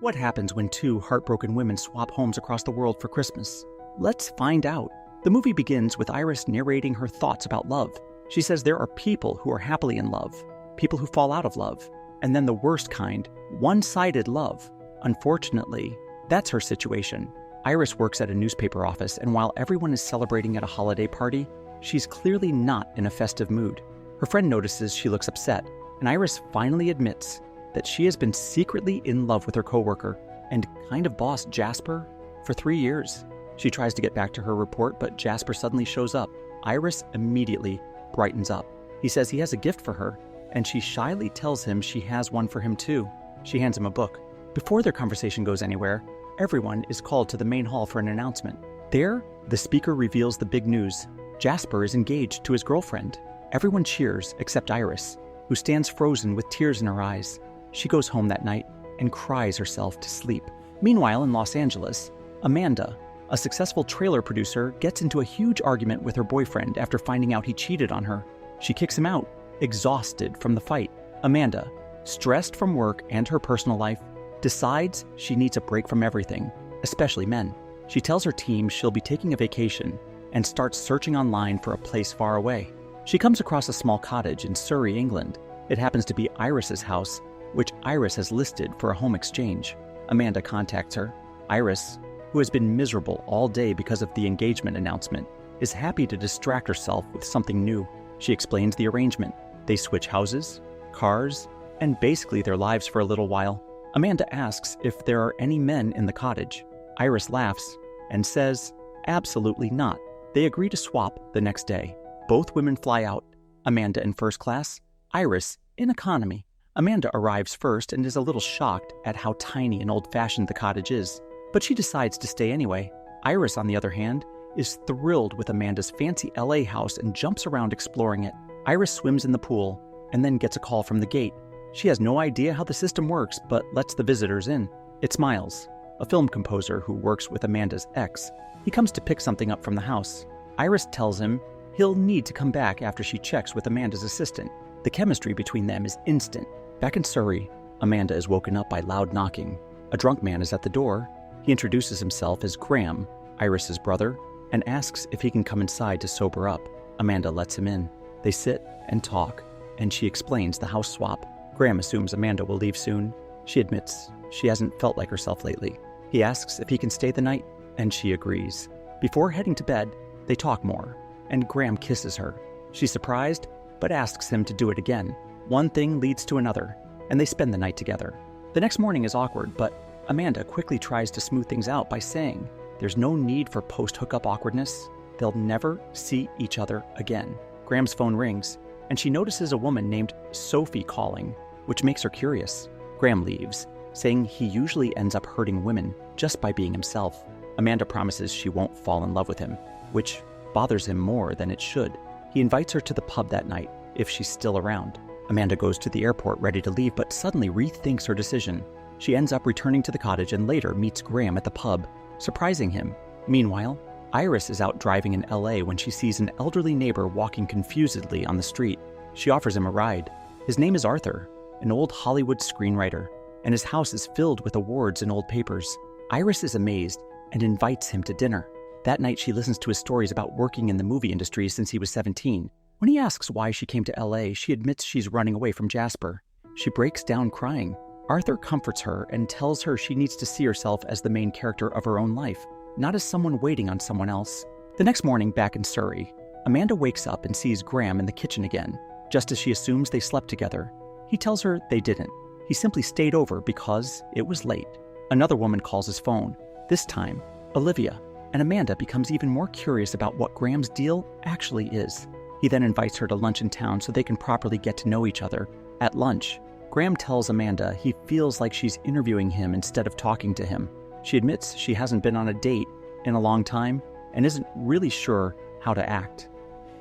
What happens when two heartbroken women swap homes across the world for Christmas? Let's find out. The movie begins with Iris narrating her thoughts about love. She says there are people who are happily in love, people who fall out of love, and then the worst kind, one-sided love. Unfortunately, that's her situation. Iris works at a newspaper office, and while everyone is celebrating at a holiday party, she's clearly not in a festive mood. Her friend notices she looks upset, and Iris finally admits that she has been secretly in love with her coworker and kind of boss Jasper for 3 years. She tries to get back to her report, but Jasper suddenly shows up. Iris immediately brightens up. He says he has a gift for her, and she shyly tells him she has one for him too. She hands him a book. Before their conversation goes anywhere, everyone is called to the main hall for an announcement. There, the speaker reveals the big news. Jasper is engaged to his girlfriend. Everyone cheers except Iris, who stands frozen with tears in her eyes. She goes home that night and cries herself to sleep. Meanwhile, in Los Angeles, Amanda, a successful trailer producer, gets into a huge argument with her boyfriend after finding out he cheated on her. She kicks him out, exhausted from the fight. Amanda, stressed from work and her personal life, decides she needs a break from everything, especially men. She tells her team she'll be taking a vacation and starts searching online for a place far away. She comes across a small cottage in Surrey, England. It happens to be Iris's house, which Iris has listed for a home exchange. Amanda contacts her. Iris, who has been miserable all day because of the engagement announcement, is happy to distract herself with something new. She explains the arrangement. They switch houses, cars, and basically their lives for a little while. Amanda asks if there are any men in the cottage. Iris laughs and says, absolutely not. They agree to swap the next day. Both women fly out, Amanda in first class, Iris in economy. Amanda arrives first and is a little shocked at how tiny and old-fashioned the cottage is, but she decides to stay anyway. Iris, on the other hand, is thrilled with Amanda's fancy LA house and jumps around exploring it. Iris swims in the pool and then gets a call from the gate. She has no idea how the system works, but lets the visitors in. It's Miles, a film composer who works with Amanda's ex. He comes to pick something up from the house. Iris tells him he'll need to come back after she checks with Amanda's assistant. The chemistry between them is instant. Back in Surrey, Amanda is woken up by loud knocking. A drunk man is at the door. He introduces himself as Graham, Iris's brother, and asks if he can come inside to sober up. Amanda lets him in. They sit and talk, and she explains the house swap. Graham assumes Amanda will leave soon. She admits she hasn't felt like herself lately. He asks if he can stay the night, and she agrees. Before heading to bed, they talk more, and Graham kisses her. She's surprised, but asks him to do it again. One thing leads to another, and they spend the night together. The next morning is awkward, but Amanda quickly tries to smooth things out by saying there's no need for post-hookup awkwardness. They'll never see each other again. Graham's phone rings, and she notices a woman named Sophie calling, which makes her curious. Graham leaves, saying he usually ends up hurting women just by being himself. Amanda promises she won't fall in love with him, which bothers him more than it should. He invites her to the pub that night, if she's still around. Amanda goes to the airport ready to leave, but suddenly rethinks her decision. She ends up returning to the cottage and later meets Graham at the pub, surprising him. Meanwhile, Iris is out driving in LA when she sees an elderly neighbor walking confusedly on the street. She offers him a ride. His name is Arthur, an old Hollywood screenwriter, and his house is filled with awards and old papers. Iris is amazed and invites him to dinner. That night, she listens to his stories about working in the movie industry since he was 17. When he asks why she came to LA, she admits she's running away from Jasper. She breaks down crying. Arthur comforts her and tells her she needs to see herself as the main character of her own life, not as someone waiting on someone else. The next morning, back in Surrey, Amanda wakes up and sees Graham in the kitchen again, just as she assumes they slept together. He tells her they didn't. He simply stayed over because it was late. Another woman calls his phone, this time Olivia, and Amanda becomes even more curious about what Graham's deal actually is. He then invites her to lunch in town so they can properly get to know each other. At lunch, Graham tells Amanda he feels like she's interviewing him instead of talking to him. She admits she hasn't been on a date in a long time and isn't really sure how to act.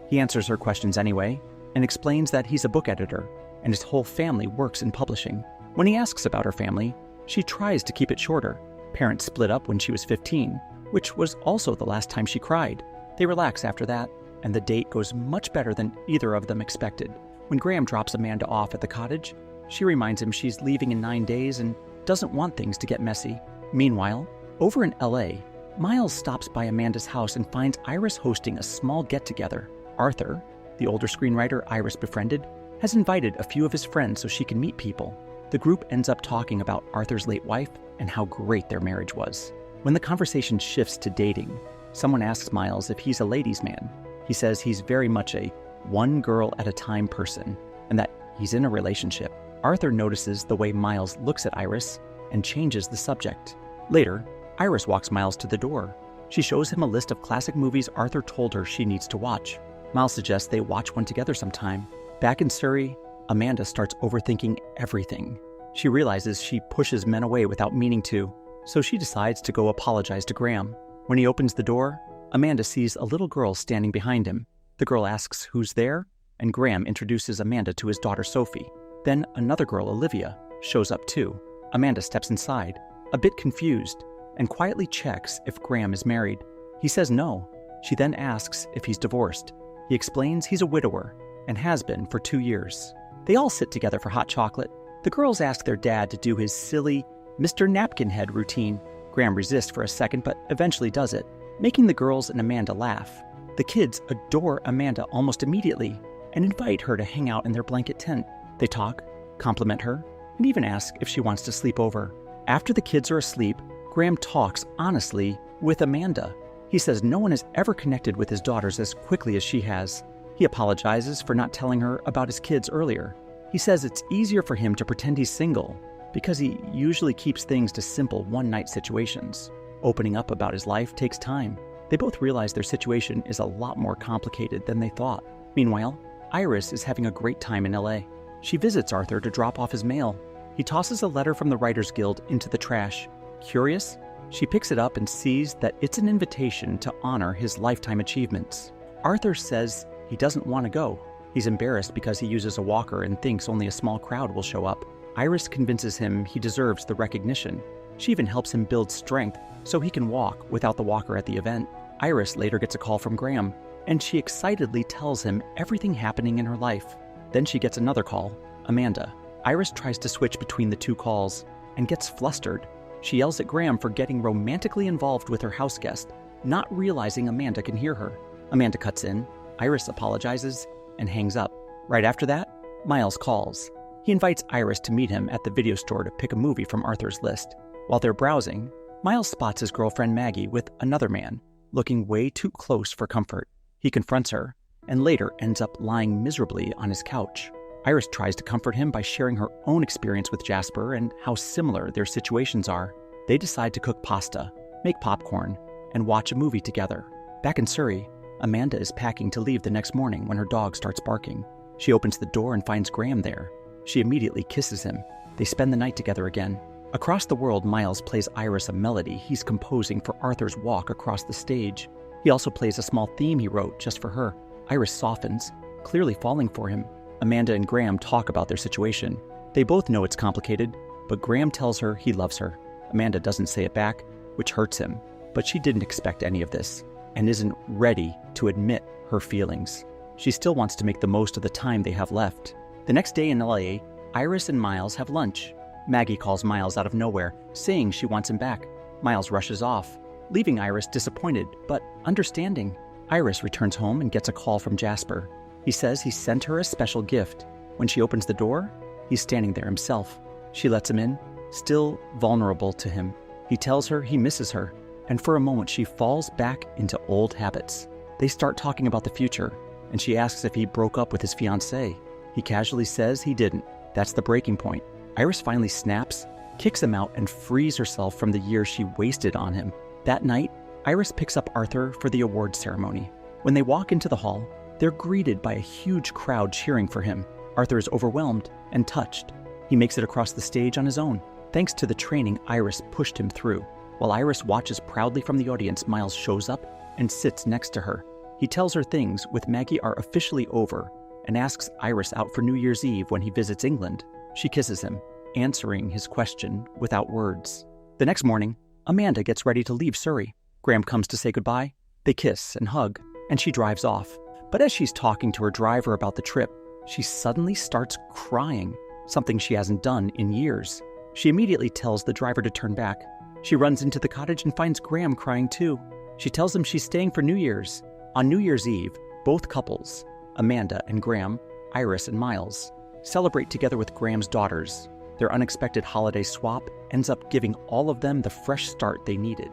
He answers her questions anyway and explains that he's a book editor and his whole family works in publishing. When he asks about her family, she tries to keep it shorter. Parents split up when she was 15, which was also the last time she cried. They relax after that, and the date goes much better than either of them expected. When Graham drops Amanda off at the cottage, she reminds him she's leaving in 9 days and doesn't want things to get messy. Meanwhile, over in LA, Miles stops by Amanda's house and finds Iris hosting a small get-together. Arthur, the older screenwriter Iris befriended, has invited a few of his friends so she can meet people. The group ends up talking about Arthur's late wife and how great their marriage was. When the conversation shifts to dating, someone asks Miles if he's a ladies' man. He says he's very much a one-girl-at-a-time person and that he's in a relationship. Arthur notices the way Miles looks at Iris and changes the subject. Later, Iris walks Miles to the door. She shows him a list of classic movies Arthur told her she needs to watch. Miles suggests they watch one together sometime. Back in Surrey, Amanda starts overthinking everything. She realizes she pushes men away without meaning to, so she decides to go apologize to Graham. When he opens the door, Amanda sees a little girl standing behind him. The girl asks who's there, and Graham introduces Amanda to his daughter Sophie. Then another girl, Olivia, shows up too. Amanda steps inside, a bit confused, and quietly checks if Graham is married. He says no. She then asks if he's divorced. He explains he's a widower and has been for 2 years. They all sit together for hot chocolate. The girls ask their dad to do his silly Mr. Napkinhead routine. Graham resists for a second but eventually does it, making the girls and Amanda laugh. The kids adore Amanda almost immediately and invite her to hang out in their blanket tent. They talk, compliment her, and even ask if she wants to sleep over. After the kids are asleep, Graham talks honestly with Amanda. He says no one has ever connected with his daughters as quickly as she has. He apologizes for not telling her about his kids earlier. He says it's easier for him to pretend he's single because he usually keeps things to simple one-night situations. Opening up about his life takes time. They both realize their situation is a lot more complicated than they thought. Meanwhile, Iris is having a great time in LA. She visits Arthur to drop off his mail. He tosses a letter from the Writers Guild into the trash. Curious, she picks it up and sees that it's an invitation to honor his lifetime achievements. Arthur says he doesn't want to go. He's embarrassed because he uses a walker and thinks only a small crowd will show up. Iris convinces him he deserves the recognition. She even helps him build strength so he can walk without the walker at the event. Iris later gets a call from Graham, and she excitedly tells him everything happening in her life. Then she gets another call, Amanda. Iris tries to switch between the two calls and gets flustered. She yells at Graham for getting romantically involved with her house guest, not realizing Amanda can hear her. Amanda cuts in, Iris apologizes, and hangs up. Right after that, Miles calls. He invites Iris to meet him at the video store to pick a movie from Arthur's list. While they're browsing, Miles spots his girlfriend Maggie with another man, looking way too close for comfort. He confronts her, and later ends up lying miserably on his couch. Iris tries to comfort him by sharing her own experience with Jasper and how similar their situations are. They decide to cook pasta, make popcorn, and watch a movie together. Back in Surrey, Amanda is packing to leave the next morning when her dog starts barking. She opens the door and finds Graham there. She immediately kisses him. They spend the night together again. Across the world, Miles plays Iris a melody he's composing for Arthur's walk across the stage. He also plays a small theme he wrote just for her. Iris softens, clearly falling for him. Amanda and Graham talk about their situation. They both know it's complicated, but Graham tells her he loves her. Amanda doesn't say it back, which hurts him, but she didn't expect any of this and isn't ready to admit her feelings. She still wants to make the most of the time they have left. The next day in LA, Iris and Miles have lunch. Maggie calls Miles out of nowhere, saying she wants him back. Miles rushes off, leaving Iris disappointed, but understanding. Iris returns home and gets a call from Jasper. He says he sent her a special gift. When she opens the door, he's standing there himself. She lets him in, still vulnerable to him. He tells her he misses her, and for a moment she falls back into old habits. They start talking about the future, and she asks if he broke up with his fiancée. He casually says he didn't. That's the breaking point. Iris finally snaps, kicks him out, and frees herself from the years she wasted on him. That night, Iris picks up Arthur for the awards ceremony. When they walk into the hall, they're greeted by a huge crowd cheering for him. Arthur is overwhelmed and touched. He makes it across the stage on his own, thanks to the training Iris pushed him through. While Iris watches proudly from the audience, Miles shows up and sits next to her. He tells her things with Maggie are officially over and asks Iris out for New Year's Eve when he visits England. She kisses him, answering his question without words. The next morning, Amanda gets ready to leave Surrey. Graham comes to say goodbye. They kiss and hug, and she drives off. But as she's talking to her driver about the trip, she suddenly starts crying, something she hasn't done in years. She immediately tells the driver to turn back. She runs into the cottage and finds Graham crying too. She tells him she's staying for New Year's. On New Year's Eve, both couples, Amanda and Graham, Iris and Miles, celebrate together with Graham's daughters. Their unexpected holiday swap ends up giving all of them the fresh start they needed.